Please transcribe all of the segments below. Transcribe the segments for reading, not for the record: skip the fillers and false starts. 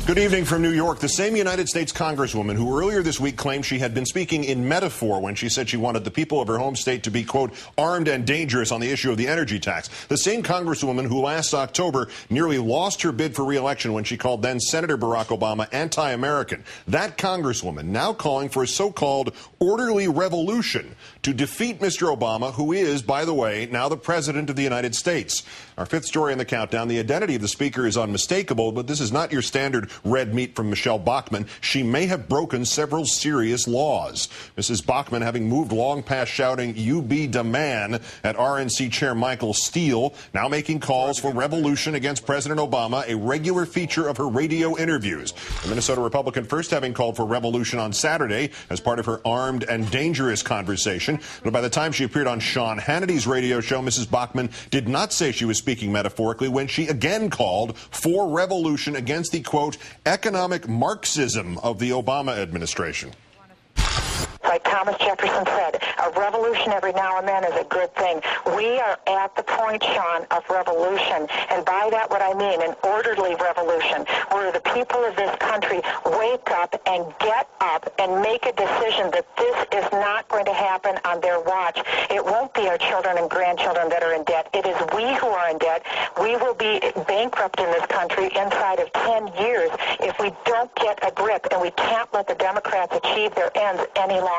Good evening from New York. The same United States Congresswoman who earlier this week claimed she had been speaking in metaphor when she said she wanted the people of her home state to be, quote, armed and dangerous on the issue of the energy tax. The same Congresswoman who last October nearly lost her bid for re-election when she called then Senator Barack Obama anti-American. That Congresswoman now calling for a so-called orderly revolution to defeat Mr. Obama, who is, by the way, now the President of the United States. Our fifth story in the countdown, the identity of the speaker is unmistakable, but this is not your standard red meat from Michelle Bachmann. She may have broken several serious laws. Mrs. Bachmann having moved long past shouting, "You be the man," at RNC Chair Michael Steele, now making calls for revolution against President Obama, a regular feature of her radio interviews. The Minnesota Republican first having called for revolution on Saturday as part of her armed and dangerous conversation. But by the time she appeared on Sean Hannity's radio show, Mrs. Bachmann did not say she was speaking metaphorically when she again called for revolution against the, quote, economic Marxism of the Obama administration. Like Thomas Jefferson said, a revolution every now and then is a good thing. We are at the point, Sean, of revolution. And by that, what I mean, an orderly revolution, where the people of this country wake up and get up and make a decision that this is not going to happen on their watch. It won't be our children and grandchildren that are in debt. It is we who are in debt. We will be bankrupt in this country inside of 10 years if we don't get a grip, and we can't let the Democrats achieve their ends any longer.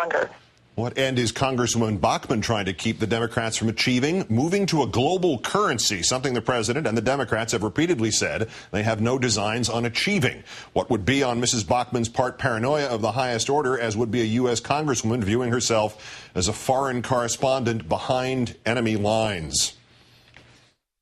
What end is Congresswoman Bachmann trying to keep the Democrats from achieving? Moving to a global currency, something the president and the Democrats have repeatedly said they have no designs on achieving. What would be on Mrs. Bachmann's part paranoia of the highest order, as would be a U.S. Congresswoman viewing herself as a foreign correspondent behind enemy lines.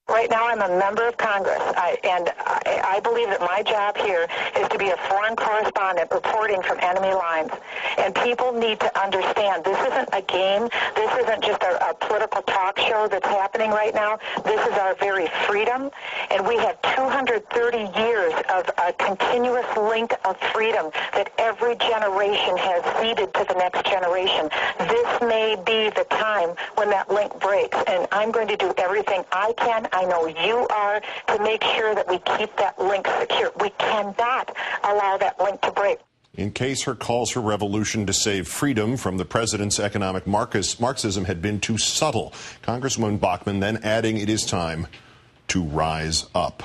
Right now, I'm a member of Congress, and I believe that my job here is to be a foreign correspondent reporting from enemy lines. And people need to understand this isn't a game. This isn't just a political talk show that's happening right now. This is our very freedom, and we have 230 years of a continuous link of freedom that every generation has ceded to the next generation. This may be the time when that link breaks, and I'm going to do everything I can, I know you are, to make sure that we keep that link secure. We cannot allow that link to break. In case her calls for revolution to save freedom from the president's economic Marxism had been too subtle, Congresswoman Bachmann then adding it is time to rise up.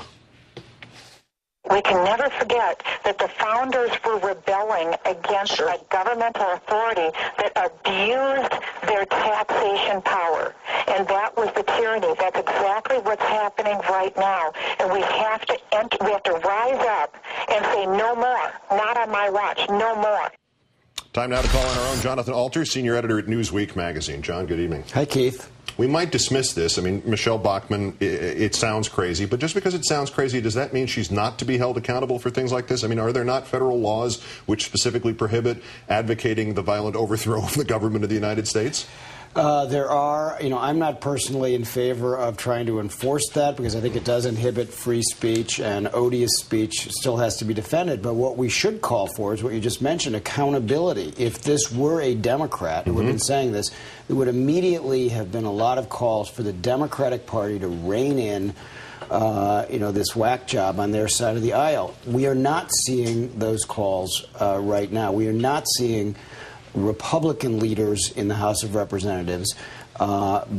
We can never forget that the founders were rebelling against a governmental authority that abused their taxation power. And that was the tyranny. That's exactly what's happening right now. And we have to rise up and say no more. Not on my watch. No more. Time now to call on our own Jonathan Alter, senior editor at Newsweek magazine. John, good evening. Hi, Keith. We might dismiss this. I mean, Michelle Bachmann, it sounds crazy, but just because it sounds crazy, does that mean she's not to be held accountable for things like this? I mean, are there not federal laws which specifically prohibit advocating the violent overthrow of the government of the United States? There are. I'm not personally in favor of trying to enforce that because I think it does inhibit free speech, and odious speech still has to be defended. But what we should call for is what you just mentioned, accountability. If this were a Democrat who had been saying this, there would immediately have been a lot of calls for the Democratic Party to rein in this whack job on their side of the aisle. We are not seeing those calls right now. We are not seeing Republican leaders in the House of Representatives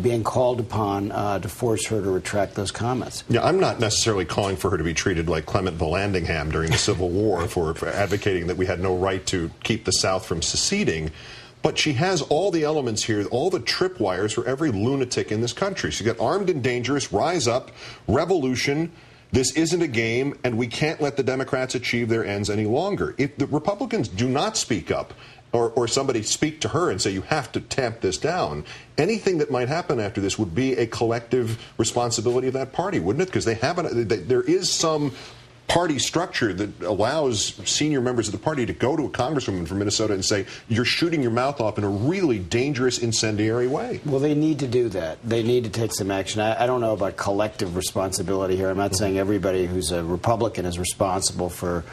being called upon to force her to retract those comments. Yeah, I'm not necessarily calling for her to be treated like Clement Vallandigham during the Civil War for advocating that we had no right to keep the South from seceding. But she has all the elements here, all the tripwires for every lunatic in this country. She's got armed and dangerous, rise up, revolution. This isn't a game, and we can't let the Democrats achieve their ends any longer. If the Republicans do not speak up, or somebody speak to her and say you have to tamp this down, anything that might happen after this would be a collective responsibility of that party, wouldn't it? Because there is some party structure that allows senior members of the party to go to a congresswoman from Minnesota and say, you're shooting your mouth off in a really dangerous, incendiary way. Well, they need to do that. They need to take some action. I don't know about collective responsibility here. I'm not saying everybody who's a Republican is responsible for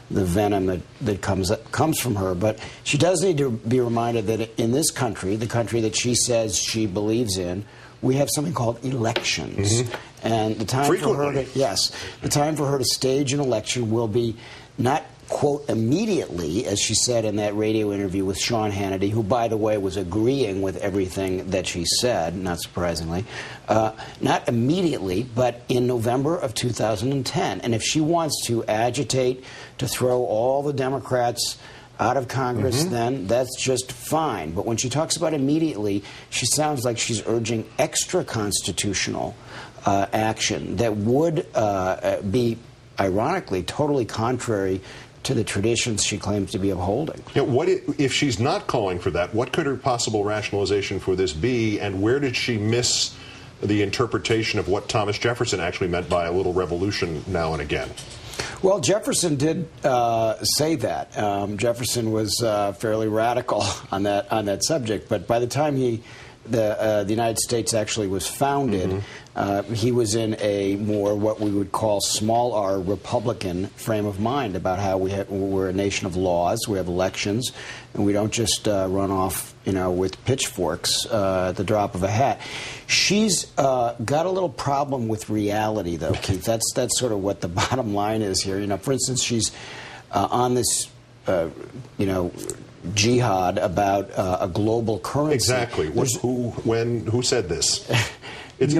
the venom that comes from her. But she does need to be reminded that in this country, the country that she says she believes in, we have something called elections. And the time for her to, the time for her to stage an election will be not, quote, immediately, as she said in that radio interview with Sean Hannity, who, by the way, was agreeing with everything that she said, not surprisingly, not immediately, but in November of 2010. And if she wants to agitate to throw all the Democrats out of Congress, then that's just fine. But when she talks about immediately, she sounds like she's urging extra-constitutional action that would be, ironically, totally contrary to the traditions she claims to be upholding. Yeah, what if she's not calling for that? What could her possible rationalization for this be, and where did she miss the interpretation of what Thomas Jefferson actually meant by a little revolution now and again? Well, Jefferson did say that. Jefferson was fairly radical on that subject, but by the time the United States actually was founded, he was in a more what we would call small r Republican frame of mind about how we're a nation of laws, we have elections, and we don't just run off, with pitchforks at the drop of a hat. She's got a little problem with reality, though, Keith. That's sort of what the bottom line is here. For instance, she's on this, jihad about a global currency. Exactly. Who said this? It's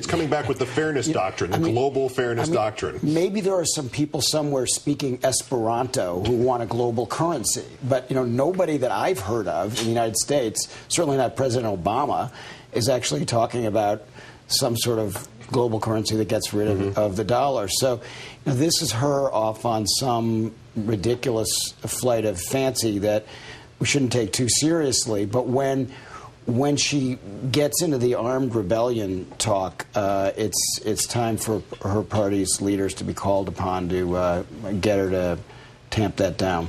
coming back with the fairness doctrine, the global fairness doctrine. Maybe there are some people somewhere speaking Esperanto who want a global currency, but nobody that I've heard of in the United States, certainly not President Obama, is actually talking about some sort of global currency that gets rid of the dollar. So this is her off on some ridiculous flight of fancy that we shouldn't take too seriously. But when she gets into the armed rebellion talk, it's time for her party's leaders to be called upon to get her to tamp that down.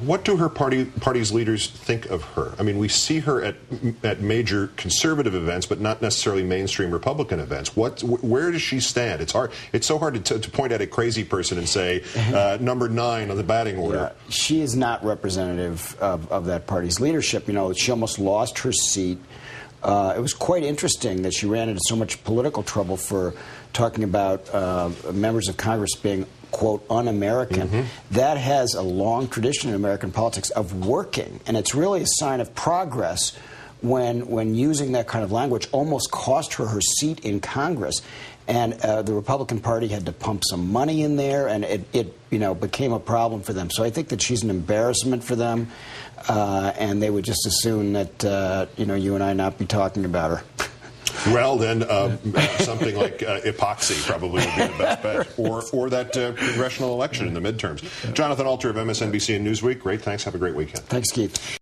What do her party's leaders think of her? I mean, we see her at major conservative events, but not necessarily mainstream Republican events. Where does she stand? It's hard. It's so hard to point at a crazy person and say number 9 on the batting order. Yeah, she is not representative of that party's leadership. She almost lost her seat. It was quite interesting that she ran into so much political trouble for talking about members of Congress being, quote, un-American. That has a long tradition in American politics of working, and it's really a sign of progress when using that kind of language almost cost her seat in Congress. And the Republican Party had to pump some money in there, and it became a problem for them. So I think that she's an embarrassment for them, and they would just as soon that you and I not be talking about her. Well, then something like epoxy probably would be the best bet, or that congressional election in the midterms. Jonathan Alter of MSNBC and Newsweek, great. Thanks. Have a great weekend. Thanks, Keith.